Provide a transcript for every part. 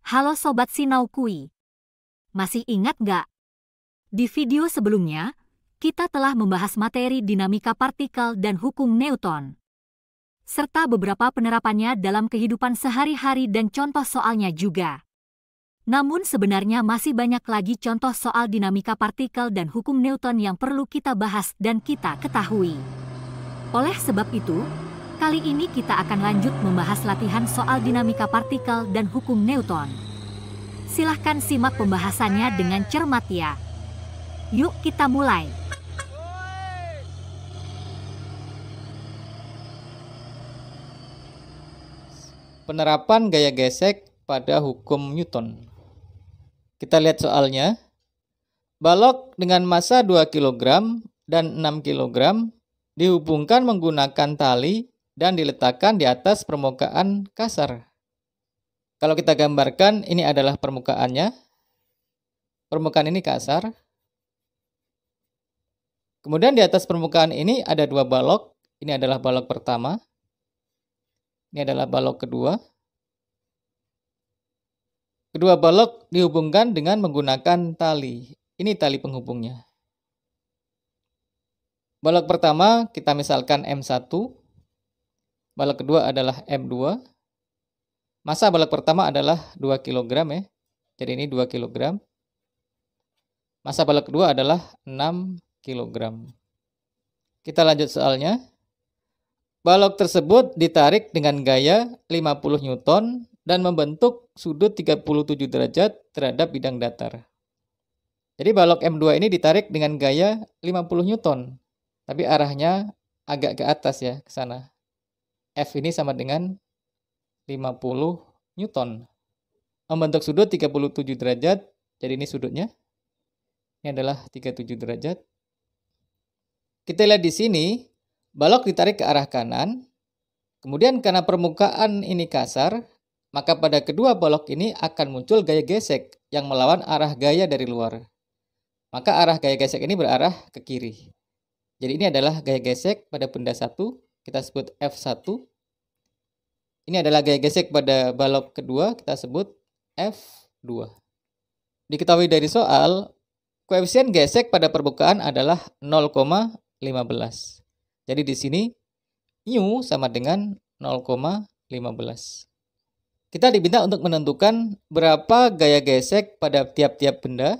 Halo Sobat Sinaukui, masih ingat nggak? Di video sebelumnya, kita telah membahas materi dinamika partikel dan hukum Newton, serta beberapa penerapannya dalam kehidupan sehari-hari dan contoh soalnya juga. Namun sebenarnya masih banyak lagi contoh soal dinamika partikel dan hukum Newton yang perlu kita bahas dan kita ketahui. Oleh sebab itu, kali ini kita akan lanjut membahas latihan soal dinamika partikel dan hukum Newton. Silahkan simak pembahasannya dengan cermat ya. Yuk kita mulai. Penerapan gaya gesek pada hukum Newton. Kita lihat soalnya. Balok dengan massa 2 kg dan 6 kg dihubungkan menggunakan tali dan diletakkan di atas permukaan kasar. Kalau kita gambarkan, ini adalah permukaannya. Permukaan ini kasar. Kemudian di atas permukaan ini ada dua balok. Ini adalah balok pertama. Ini adalah balok kedua. Kedua balok dihubungkan dengan menggunakan tali. Ini tali penghubungnya. Balok pertama kita misalkan M1. Balok kedua adalah M2. Massa balok pertama adalah 2 kg ya. Jadi ini 2 kg. Massa balok kedua adalah 6 kg. Kita lanjut soalnya. Balok tersebut ditarik dengan gaya 50 Newton dan membentuk sudut 37 derajat terhadap bidang datar. Jadi balok M2 ini ditarik dengan gaya 50 Newton. Tapi arahnya agak ke atas ya, ke sana. F ini sama dengan 50 Newton. Membentuk sudut 37 derajat. Jadi ini sudutnya. Ini adalah 37 derajat. Kita lihat di sini, balok ditarik ke arah kanan. Kemudian karena permukaan ini kasar, maka pada kedua balok ini akan muncul gaya gesek yang melawan arah gaya dari luar. Maka arah gaya gesek ini berarah ke kiri. Jadi ini adalah gaya gesek pada benda satu, kita sebut F1. Ini adalah gaya gesek pada balok kedua, kita sebut F2. Diketahui dari soal, koefisien gesek pada permukaan adalah 0,15. Jadi di sini mu sama dengan 0,15. Kita diminta untuk menentukan berapa gaya gesek pada tiap-tiap benda.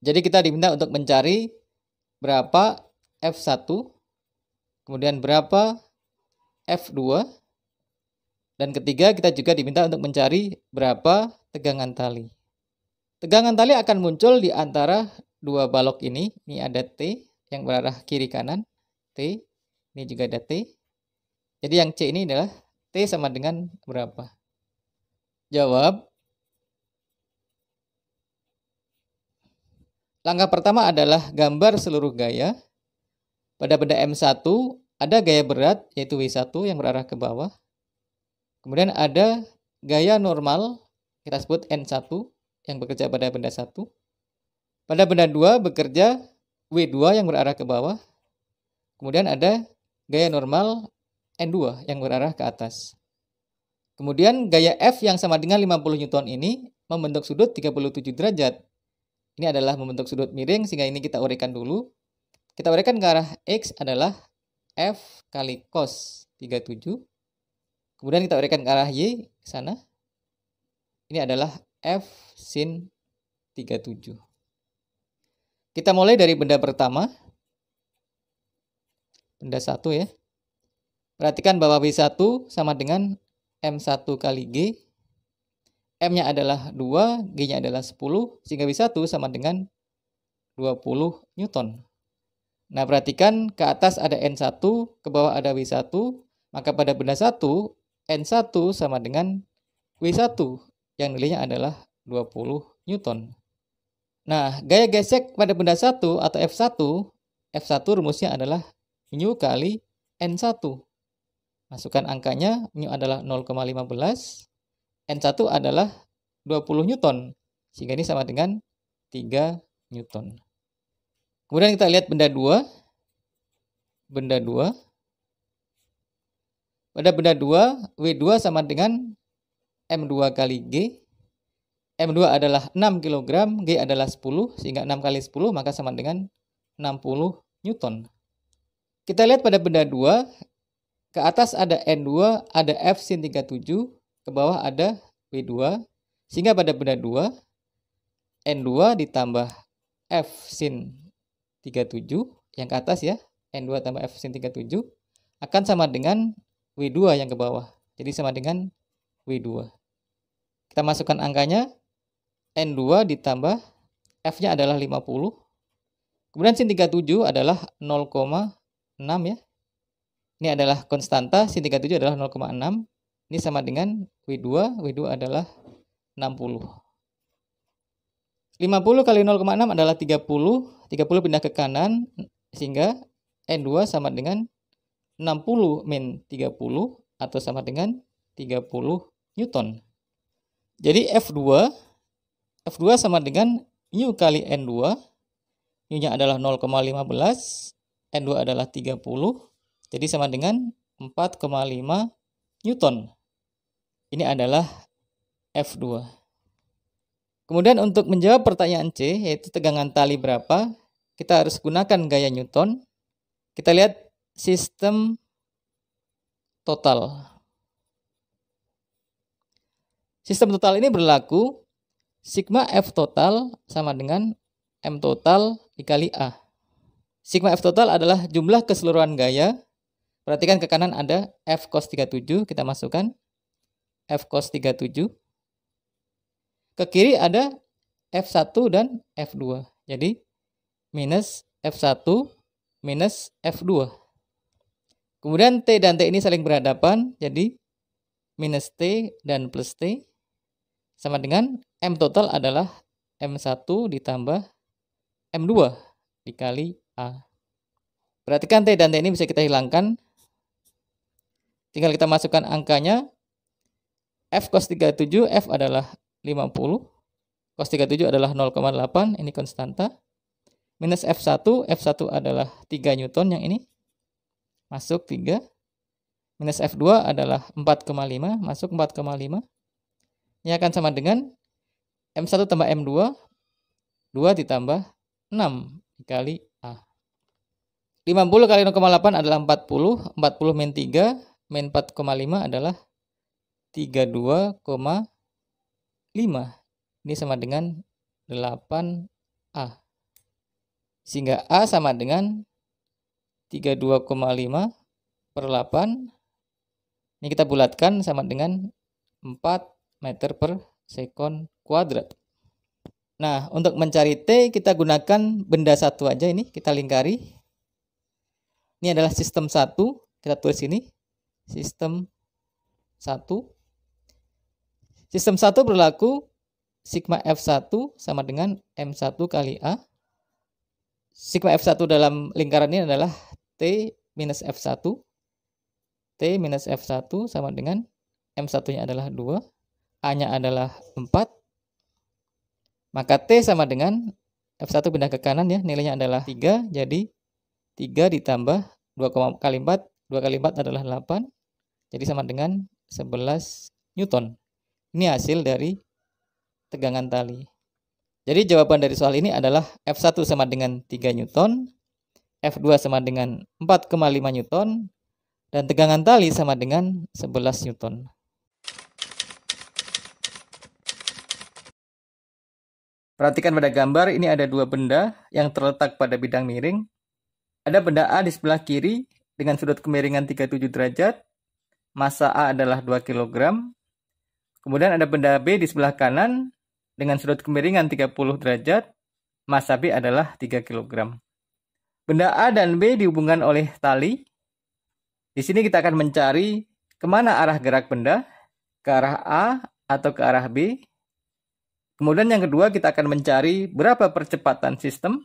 Jadi kita diminta untuk mencari berapa F1, kemudian berapa F2, dan ketiga kita juga diminta untuk mencari berapa tegangan tali. Tegangan tali akan muncul di antara dua balok ini. Ini ada T yang berarah kiri kanan, T, ini juga ada T. Jadi yang C ini adalah T sama dengan berapa? Jawab. Langkah pertama adalah gambar seluruh gaya. Pada benda M1 ada gaya berat yaitu W1 yang berarah ke bawah. Kemudian ada gaya normal, kita sebut N1 yang bekerja pada benda 1. Pada benda 2 bekerja W2 yang berarah ke bawah. Kemudian ada gaya normal N2 yang berarah ke atas. Kemudian gaya F yang sama dengan 50 Newton ini membentuk sudut 37 derajat. Ini adalah membentuk sudut miring, sehingga ini kita uraikan dulu. Kita uraikan ke arah X adalah F kali cos 37. Kemudian kita uraikan ke arah Y ke sana. Ini adalah F sin 37. Kita mulai dari benda pertama. Benda 1 ya. Perhatikan bahwa W1 sama dengan M1 kali G. M-nya adalah 2, G-nya adalah 10, sehingga W1 sama dengan 20 Newton. Nah, perhatikan ke atas ada N1, ke bawah ada W1, maka pada benda 1, N1 sama dengan W1, yang nilainya adalah 20 Newton. Nah, gaya gesek pada benda 1 atau F1 rumusnya adalah mu kali N1. Masukkan angkanya, mu adalah 0,15, N1 adalah 20 Newton, sehingga ini sama dengan 3 Newton. Kemudian kita lihat benda 2. Benda 2. Pada benda 2, W2 sama dengan M2 kali G. M2 adalah 6 kg, G adalah 10, sehingga 6 kali 10 maka sama dengan 60 Newton. Kita lihat pada benda 2, ke atas ada N2, ada F sin 37, ke bawah ada W2, sehingga pada benda 2, N2 ditambah F sin 37, yang ke atas ya, N2 tambah F sin 37, akan sama dengan W2 yang ke bawah. Jadi sama dengan W2. Kita masukkan angkanya, N2 ditambah F-nya adalah 50. Kemudian sin 37 adalah 0,6 ya. Ini adalah konstanta, sin 37 adalah 0,6. Ini sama dengan W2, W2 adalah 60. 50 kali 0,6 adalah 30, 30 pindah ke kanan, sehingga N2 sama dengan 60 min 30, atau sama dengan 30 Newton. Jadi F2 sama dengan U kali N2, U-nya adalah 0,15, N2 adalah 30, jadi sama dengan 4,5 Newton. Ini adalah F2. Kemudian untuk menjawab pertanyaan C, yaitu tegangan tali berapa, kita harus gunakan gaya Newton. Kita lihat sistem total. Sistem total ini berlaku sigma F total sama dengan M total dikali A. Sigma F total adalah jumlah keseluruhan gaya. Perhatikan ke kanan ada F cos 37, kita masukkan F cos 37. Ke kiri ada F1 dan F2. Jadi minus F1 minus F2. Kemudian T dan T ini saling berhadapan, jadi minus T dan plus T sama dengan M total adalah M1 ditambah M2 dikali A. Perhatikan T dan T ini bisa kita hilangkan. Tinggal kita masukkan angkanya. F cos 37, F adalah 50. Cos 37 adalah 0,8, ini konstanta. Minus F1, F1 adalah 3 Newton yang ini. Masuk 3. Minus F2 adalah 4,5, masuk 4,5. Ini akan sama dengan M1 tambah M2, 2 ditambah 6 dikali A. 50 kali 0,8 adalah 40, 40 min 3, min 4,5 adalah 32,5. Ini sama dengan 8A. Sehingga A sama dengan 32,5 per 8. Ini kita bulatkan sama dengan 4 meter per sekon kuadrat. Nah, untuk mencari T kita gunakan benda satu aja ini, kita lingkari. Ini adalah sistem 1, kita tulis ini, sistem 1. Sistem 1 berlaku sigma F1 sama dengan M1 kali A. Sigma F1 dalam lingkaran ini adalah T minus F1. T minus F1 sama dengan M1-nya adalah 2. A-nya adalah 4. Maka T sama dengan F1 pindah ke kanan ya, nilainya adalah 3. Jadi 3 ditambah 2 kali 4. 2 kali 4 adalah 8. Jadi sama dengan 11 Newton. Ini hasil dari tegangan tali. Jadi jawaban dari soal ini adalah F1 sama dengan 3 Newton, F2 sama dengan 4,5 Newton, dan tegangan tali sama dengan 11 Newton. Perhatikan pada gambar, ini ada dua benda yang terletak pada bidang miring. Ada benda A di sebelah kiri dengan sudut kemiringan 37 derajat, massa A adalah 2 kg. Kemudian ada benda B di sebelah kanan dengan sudut kemiringan 30 derajat, massa B adalah 3 kg. Benda A dan B dihubungkan oleh tali. Di sini kita akan mencari kemana arah gerak benda, ke arah A atau ke arah B. Kemudian yang kedua kita akan mencari berapa percepatan sistem.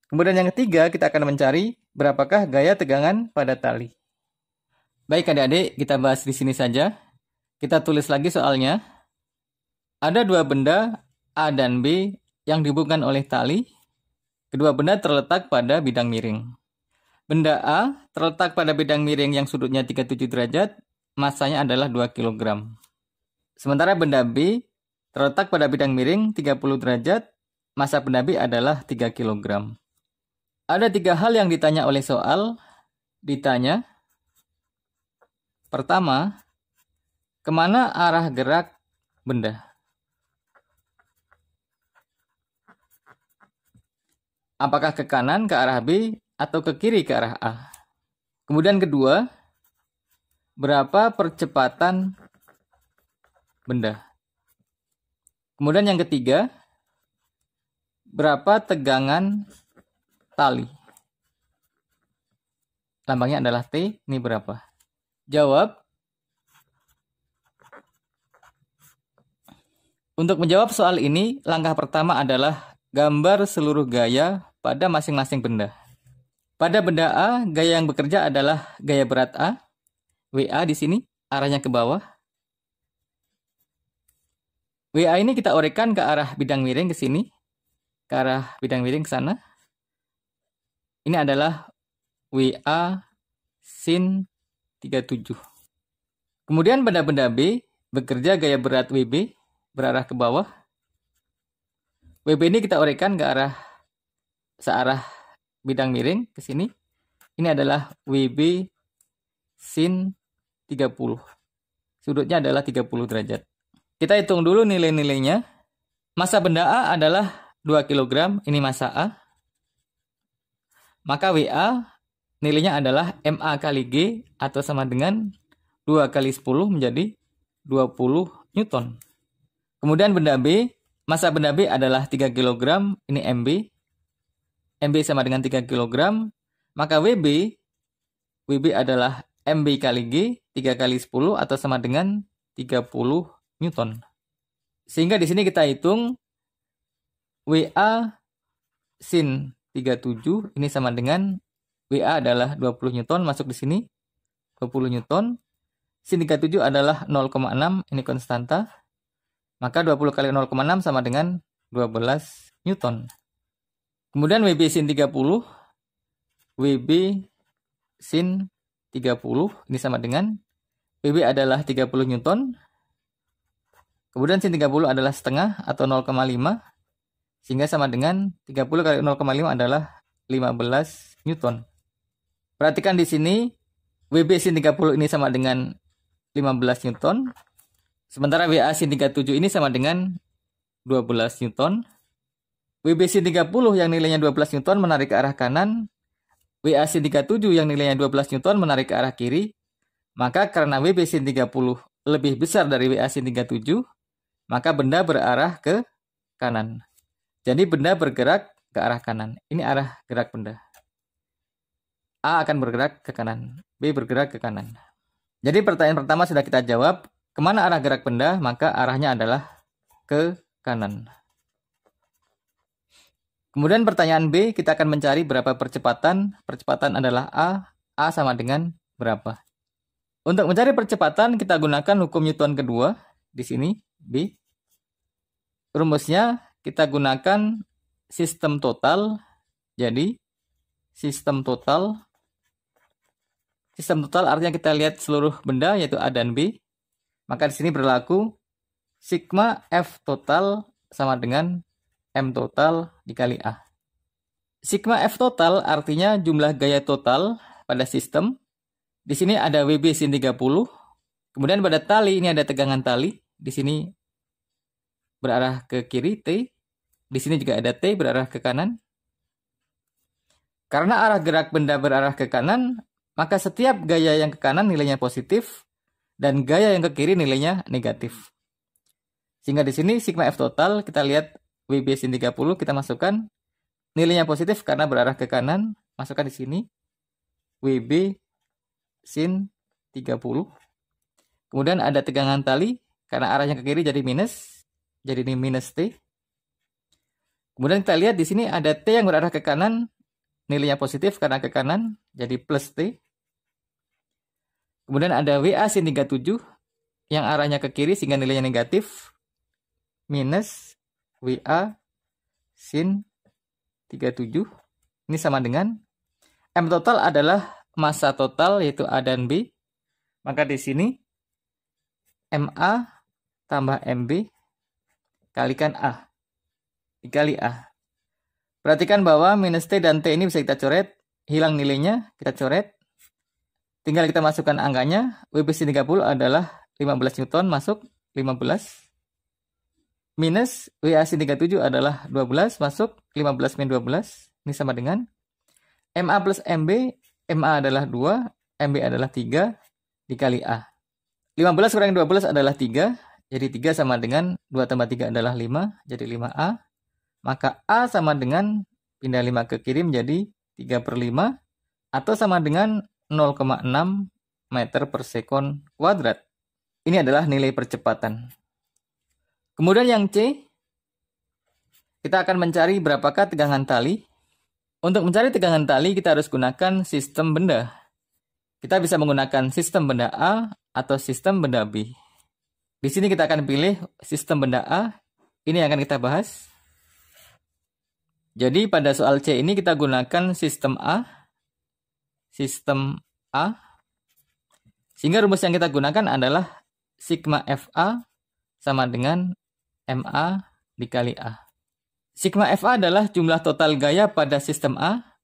Kemudian yang ketiga kita akan mencari berapakah gaya tegangan pada tali. Baik adik-adik, kita bahas di sini saja. Kita tulis lagi soalnya. Ada dua benda A dan B yang dihubungkan oleh tali. Kedua benda terletak pada bidang miring. Benda A terletak pada bidang miring yang sudutnya 37 derajat, massanya adalah 2 kg. Sementara benda B terletak pada bidang miring 30 derajat, massa benda B adalah 3 kg. Ada 3 hal yang ditanya oleh soal. Ditanya, pertama, kemana arah gerak benda? Apakah ke kanan ke arah B atau ke kiri ke arah A? Kemudian kedua, berapa percepatan benda? Kemudian yang ketiga, berapa tegangan tali? Lambangnya adalah T, ini berapa? Jawab. Untuk menjawab soal ini, langkah pertama adalah gambar seluruh gaya pada masing-masing benda. Pada benda A, gaya yang bekerja adalah gaya berat A. WA di sini, arahnya ke bawah. WA ini kita orekan ke arah bidang miring ke sini. Ke arah bidang miring ke sana. Ini adalah WA sin 37. Kemudian pada benda B, bekerja gaya berat WB, berarah ke bawah. WB ini kita orekan ke arah searah bidang miring ke sini. Ini adalah WB sin 30. Sudutnya adalah 30 derajat. Kita hitung dulu nilai-nilainya. Massa benda A adalah 2 kg, ini massa A. Maka WA nilainya adalah MA kali G atau sama dengan 2 kali 10 menjadi 20 Newton. Kemudian benda B, massa benda B adalah 3 kg, ini MB. MB sama dengan 3 kg, maka WB adalah MB kali G, 3 kali 10 atau sama dengan 30 Newton. Sehingga di sini kita hitung WA sin 37 ini sama dengan WA adalah 20 Newton, masuk di sini 20 Newton. Sin 37 adalah 0,6, ini konstanta. Maka 20 kali 0,6 sama dengan 12 Newton. Kemudian WB sin 30, WB sin 30 ini sama dengan WB adalah 30 Newton. Kemudian sin 30 adalah setengah atau 0,5. Sehingga sama dengan 30 kali 0,5 adalah 15 Newton. Perhatikan di sini, WB sin 30 ini sama dengan 15 Newton. Sementara WA sin 37 ini sama dengan 12 Newton. WB sin 30 yang nilainya 12 Newton menarik ke arah kanan. WA sin 37 yang nilainya 12 Newton menarik ke arah kiri. Maka karena WB sin 30 lebih besar dari WA sin 37, maka benda berarah ke kanan. Jadi benda bergerak ke arah kanan. Ini arah gerak benda. A akan bergerak ke kanan. B bergerak ke kanan. Jadi pertanyaan pertama sudah kita jawab. Kemana arah gerak benda? Maka arahnya adalah ke kanan. Kemudian pertanyaan B, kita akan mencari berapa percepatan. Percepatan adalah A. A sama dengan berapa? Untuk mencari percepatan, kita gunakan hukum Newton kedua. Di sini, B. Rumusnya, kita gunakan sistem total. Jadi, sistem total artinya kita lihat seluruh benda, yaitu A dan B. Maka di sini berlaku sigma F total sama dengan M total dikali A. Sigma F total artinya jumlah gaya total pada sistem. Di sini ada WB sin 30. Kemudian pada tali, ini ada tegangan tali. Di sini berarah ke kiri, T. Di sini juga ada T berarah ke kanan. Karena arah gerak benda berarah ke kanan, maka setiap gaya yang ke kanan nilainya positif, dan gaya yang ke kiri nilainya negatif. Sehingga di sini sigma F total, kita lihat WB sin 30, kita masukkan nilainya positif karena berarah ke kanan. Masukkan di sini WB sin 30. Kemudian ada tegangan tali, karena arahnya ke kiri jadi minus. Jadi ini minus T. Kemudian kita lihat di sini ada T yang berarah ke kanan, nilainya positif karena ke kanan, jadi plus T. Kemudian ada WA sin 37 yang arahnya ke kiri sehingga nilainya negatif, minus WA sin 37. Ini sama dengan M total adalah massa total yaitu A dan B. Maka di sini MA tambah MB kalikan A. Dikali A. Perhatikan bahwa minus T dan T ini bisa kita coret. Hilang nilainya, kita coret. Tinggal kita masukkan angkanya. WBC 30 adalah 15 Newton, masuk 15. Minus WAC 37 adalah 12, masuk 15 min 12. Ini sama dengan MA plus MB. MA adalah 2, MB adalah 3, dikali A. 15 kurangi 12 adalah 3, jadi 3 sama dengan 2 tambah 3 adalah 5, jadi 5A. Maka A sama dengan, pindah 5 ke kiri menjadi 3/5, atau sama dengan 0,6 meter per sekon kuadrat. Ini adalah nilai percepatan. Kemudian yang C, kita akan mencari berapakah tegangan tali. Untuk mencari tegangan tali, kita harus gunakan sistem benda. Kita bisa menggunakan sistem benda A atau sistem benda B. Di sini kita akan pilih sistem benda A. Ini yang akan kita bahas. Jadi pada soal C ini kita gunakan sistem A. Sistem A. Sehingga rumus yang kita gunakan adalah sigma FA sama dengan MA dikali A. Sigma FA adalah jumlah total gaya pada sistem A,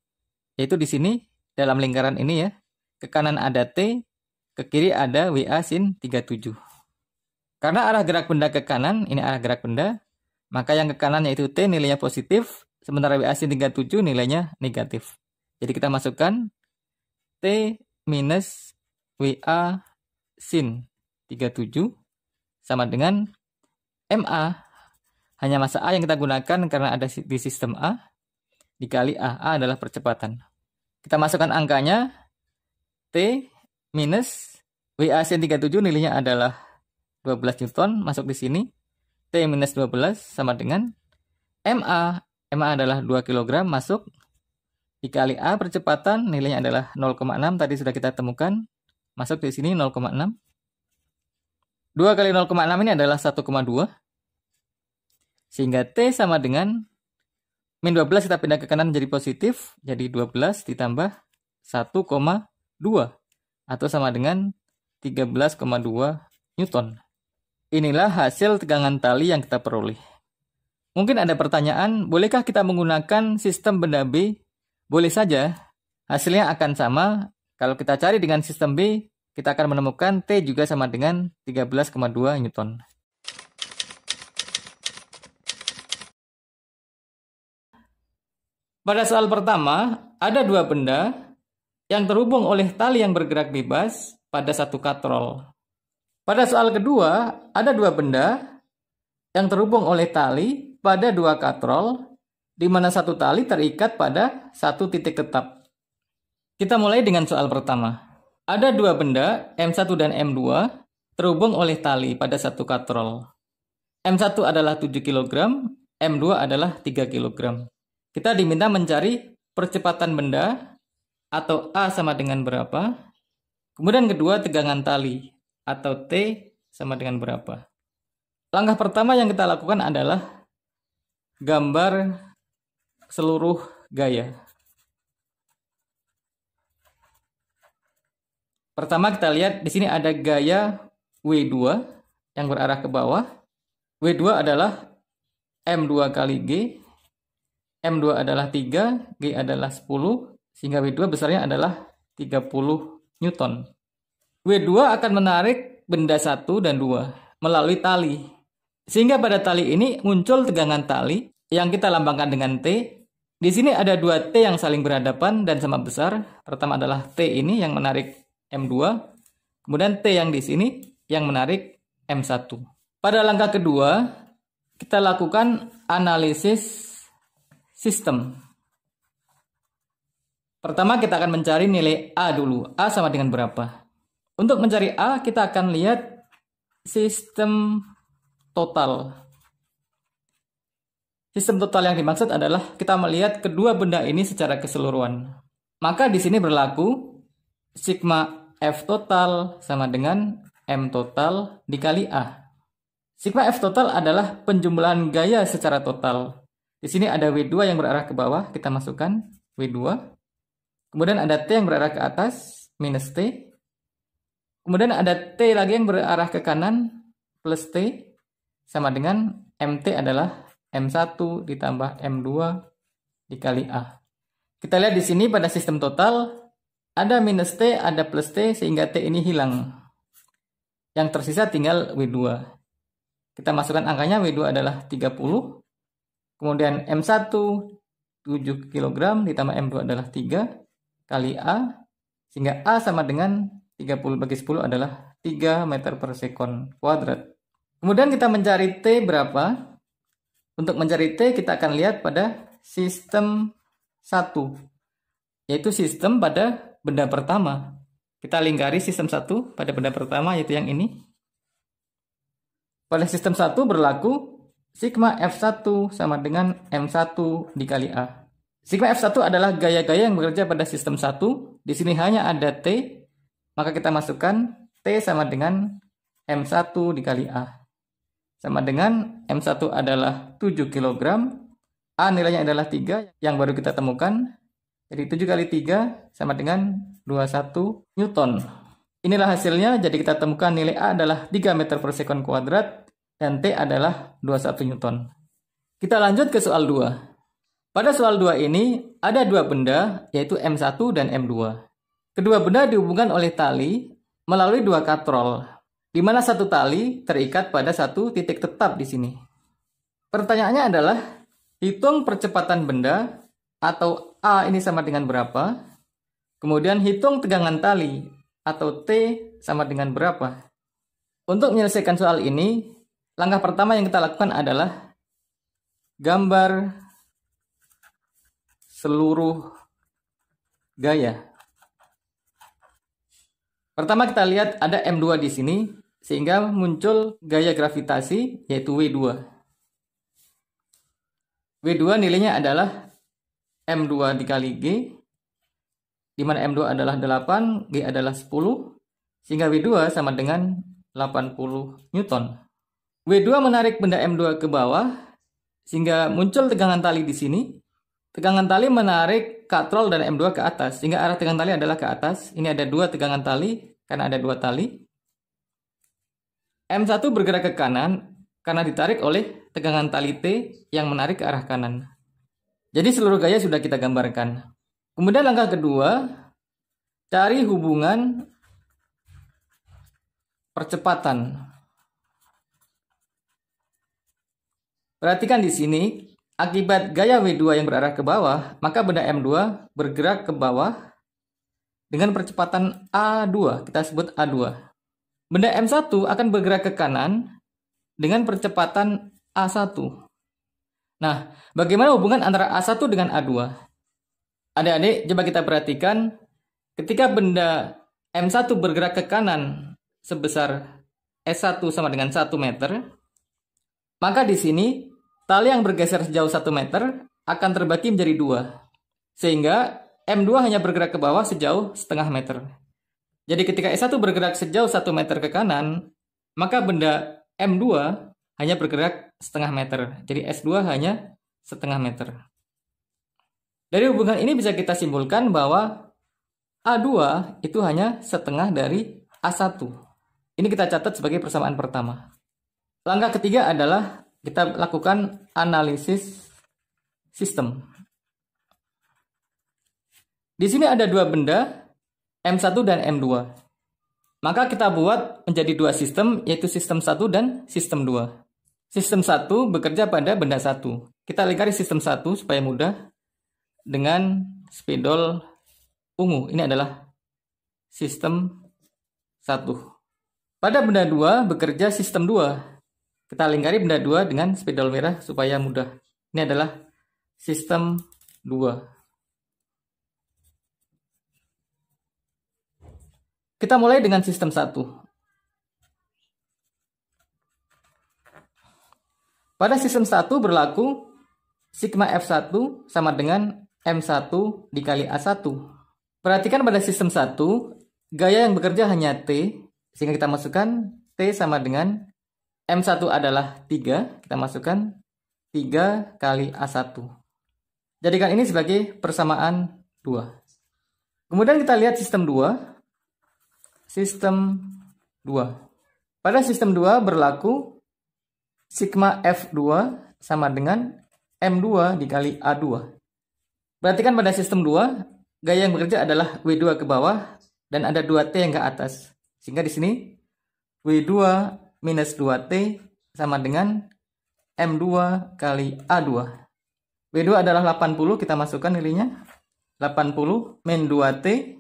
yaitu di sini dalam lingkaran ini ya. Ke kanan ada T, ke kiri ada WA sin 37. Karena arah gerak benda ke kanan, ini arah gerak benda, maka yang ke kanan yaitu T nilainya positif, sementara WA sin 37 nilainya negatif. Jadi kita masukkan T minus WA sin 37 sama dengan MA. Hanya massa A yang kita gunakan karena ada di sistem A, dikali A. A adalah percepatan. Kita masukkan angkanya, T minus WA sin 37 nilainya adalah 12 Newton, masuk di sini. T minus 12 sama dengan MA. MA adalah 2 kg, masuk. Dikali A percepatan, nilainya adalah 0,6, tadi sudah kita temukan. Masuk di sini 0,6. 2 kali 0,6 ini adalah 1,2. Sehingga T sama dengan min 12 kita pindah ke kanan menjadi positif. Jadi 12 ditambah 1,2. Atau sama dengan 13,2 Newton. Inilah hasil tegangan tali yang kita peroleh. Mungkin ada pertanyaan, bolehkah kita menggunakan sistem benda B? Boleh saja. Hasilnya akan sama. Kalau kita cari dengan sistem B, kita akan menemukan T juga sama dengan 13,2 Newton. Pada soal pertama, ada dua benda yang terhubung oleh tali yang bergerak bebas pada satu katrol. Pada soal kedua, ada dua benda yang terhubung oleh tali pada dua katrol, di mana satu tali terikat pada satu titik tetap. Kita mulai dengan soal pertama. Ada dua benda, M1 dan M2, terhubung oleh tali pada satu katrol. M1 adalah 7 kg, M2 adalah 3 kg. Kita diminta mencari percepatan benda atau A sama dengan berapa. Kemudian kedua, tegangan tali atau T sama dengan berapa. Langkah pertama yang kita lakukan adalah gambar seluruh gaya. Pertama kita lihat di sini ada gaya W2 yang berarah ke bawah. W2 adalah M2 kali G. M2 adalah 3, G adalah 10, sehingga W2 besarnya adalah 30 Newton. W2 akan menarik benda 1 dan 2 melalui tali. Sehingga pada tali ini muncul tegangan tali yang kita lambangkan dengan T. Di sini ada dua T yang saling berhadapan dan sama besar. Pertama adalah T ini yang menarik M2, kemudian T yang di sini yang menarik M1. Pada langkah kedua, kita lakukan analisis sistem. Pertama kita akan mencari nilai A dulu. A sama dengan berapa? Untuk mencari A, kita akan lihat sistem total. Sistem total yang dimaksud adalah kita melihat kedua benda ini secara keseluruhan. Maka di sini berlaku sigma F total sama dengan M total dikali A. Sigma F total adalah penjumlahan gaya secara total. Di sini ada W2 yang berarah ke bawah, kita masukkan W2. Kemudian ada T yang berarah ke atas, minus T. Kemudian ada T lagi yang berarah ke kanan, plus T. sama dengan MT adalah M1 ditambah M2 dikali A. Kita lihat di sini pada sistem total ada minus T, ada plus T, sehingga T ini hilang. Yang tersisa tinggal W2. Kita masukkan angkanya, W2 adalah 30. Kemudian M1 7 kg ditambah M2 adalah 3 kali A. Sehingga A sama dengan 30 bagi 10 adalah 3 meter per sekon kuadrat. Kemudian kita mencari T berapa. Untuk mencari T kita akan lihat pada sistem 1. Yaitu sistem pada benda pertama. Kita lingkari sistem 1 pada benda pertama, yaitu yang ini. Pada sistem 1 berlaku sigma F1 sama dengan M1 dikali A. Sigma F1 adalah gaya-gaya yang bekerja pada sistem 1. Di sini hanya ada T, maka kita masukkan T sama dengan M1 dikali A. Sama dengan M1 adalah 7 kg, A nilainya adalah 3 yang baru kita temukan. Jadi 7 kali 3 sama dengan 21 Newton. Inilah hasilnya, jadi kita temukan nilai A adalah 3 meter per sekon kuadrat dan T adalah 21 Newton. Kita lanjut ke soal 2. Pada soal 2 ini ada dua benda, yaitu M1 dan M2. Kedua benda dihubungkan oleh tali melalui dua katrol, di mana satu tali terikat pada satu titik tetap di sini. Pertanyaannya adalah, hitung percepatan benda atau A ini sama dengan berapa, kemudian hitung tegangan tali atau T sama dengan berapa. Untuk menyelesaikan soal ini, langkah pertama yang kita lakukan adalah gambar seluruh gaya. Pertama kita lihat ada M2 di sini, sehingga muncul gaya gravitasi yaitu W2. W2 nilainya adalah M2 dikali G, di mana M2 adalah 8, G adalah 10, sehingga W2 sama dengan 80 Newton. W2 menarik benda M2 ke bawah, sehingga muncul tegangan tali di sini. Tegangan tali menarik katrol dan M2 ke atas, sehingga arah tegangan tali adalah ke atas. Ini ada dua tegangan tali, karena ada dua tali. M1 bergerak ke kanan, karena ditarik oleh tegangan tali T yang menarik ke arah kanan. Jadi seluruh gaya sudah kita gambarkan. Kemudian langkah kedua, cari hubungan percepatan. Perhatikan di sini, akibat gaya W2 yang berarah ke bawah, maka benda M2 bergerak ke bawah dengan percepatan A2, kita sebut A2. Benda M1 akan bergerak ke kanan dengan percepatan A1. Nah, bagaimana hubungan antara A1 dengan A2? Adik-adik, coba kita perhatikan, ketika benda M1 bergerak ke kanan sebesar S1 sama dengan 1 meter, maka di sini tali yang bergeser sejauh 1 meter akan terbagi menjadi 2. Sehingga M2 hanya bergerak ke bawah sejauh setengah meter. Jadi ketika S1 bergerak sejauh 1 meter ke kanan, maka benda M2 hanya bergerak setengah meter. Jadi S2 hanya setengah meter. Dari hubungan ini bisa kita simpulkan bahwa A2 itu hanya setengah dari A1. Ini kita catat sebagai persamaan pertama. Langkah ketiga adalah kita lakukan analisis sistem. Di sini ada dua benda, M1 dan M2. Maka kita buat menjadi dua sistem, yaitu sistem 1 dan sistem 2. Sistem 1 bekerja pada benda 1. Kita lingkari sistem 1 supaya mudah dengan spidol ungu. Ini adalah sistem 1. Pada benda 2 bekerja sistem 2. Kita lingkari benda 2 dengan spidol merah supaya mudah. Ini adalah sistem 2. Kita mulai dengan sistem 1. Pada sistem 1 berlaku sigma F1 sama dengan M1 dikali A1. Perhatikan pada sistem 1, gaya yang bekerja hanya T, sehingga kita masukkan T sama dengan M1 adalah 3, kita masukkan 3 kali A1. Jadikan ini sebagai persamaan 2. Kemudian kita lihat sistem 2. Sistem 2. Pada sistem 2 berlaku sigma F2 sama dengan M2 dikali A2. Perhatikan pada sistem 2, gaya yang bekerja adalah W2 ke bawah dan ada 2T yang ke atas. Sehingga di sini W2 minus 2T sama dengan M2 kali A2. W2 adalah 80, kita masukkan nilainya. 80 min 2T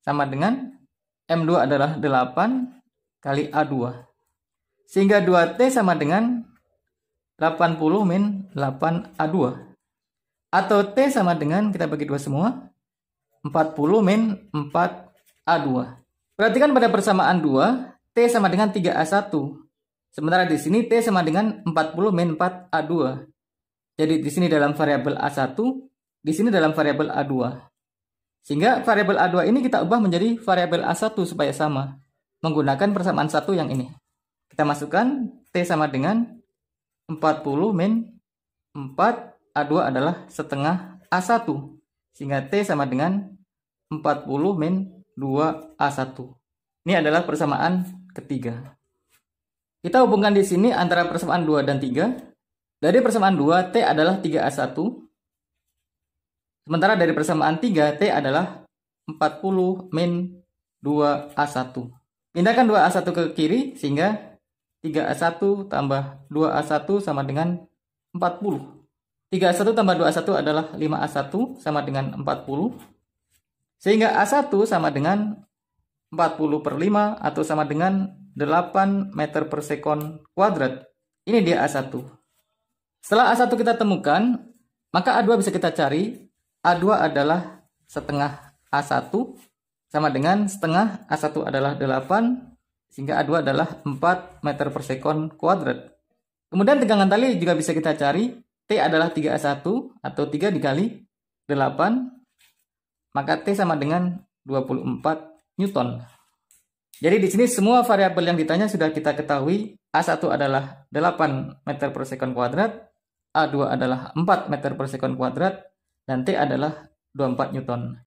sama dengan M2 adalah 8 kali A2. Sehingga 2T sama dengan 80 min 8A2. Atau T sama dengan, kita bagi 2 semua, 40 min 4A2. Perhatikan pada persamaan 2, T sama dengan 3A1. Sementara di sini T sama dengan 40 min 4A2. Jadi di sini dalam variabel A1, di sini dalam variabel A2. Sehingga variabel A2 ini kita ubah menjadi variabel A1 supaya sama. Menggunakan persamaan 1 yang ini. Kita masukkan T sama dengan 40 min 4A2 adalah setengah A1. Sehingga T sama dengan 40 min 2A1. Ini adalah persamaan ketiga. Kita hubungkan di sini antara persamaan 2 dan 3. Dari persamaan 2, T adalah 3A1. Sementara dari persamaan 3, T adalah 40 min 2A1. Pindahkan 2A1 ke kiri, sehingga 3A1 tambah 2A1 sama dengan 40. 3A1 tambah 2A1 adalah 5A1 sama dengan 40. Sehingga A1 sama dengan 40 per 5 atau sama dengan 8 meter per sekon kuadrat. Ini dia A1. Setelah A1 kita temukan, maka A2 bisa kita cari. A2 adalah setengah A1 sama dengan setengah A1 adalah 8, sehingga A2 adalah 4 meter per sekon kuadrat. Kemudian tegangan tali juga bisa kita cari. T adalah 3A1 atau 3 dikali 8, maka T sama dengan 24 Newton. Jadi di sini semua variabel yang ditanya sudah kita ketahui. A1 adalah 8 meter per sekon kuadrat, A2 adalah 4 meter per sekon kuadrat, dan T adalah 24 Newton.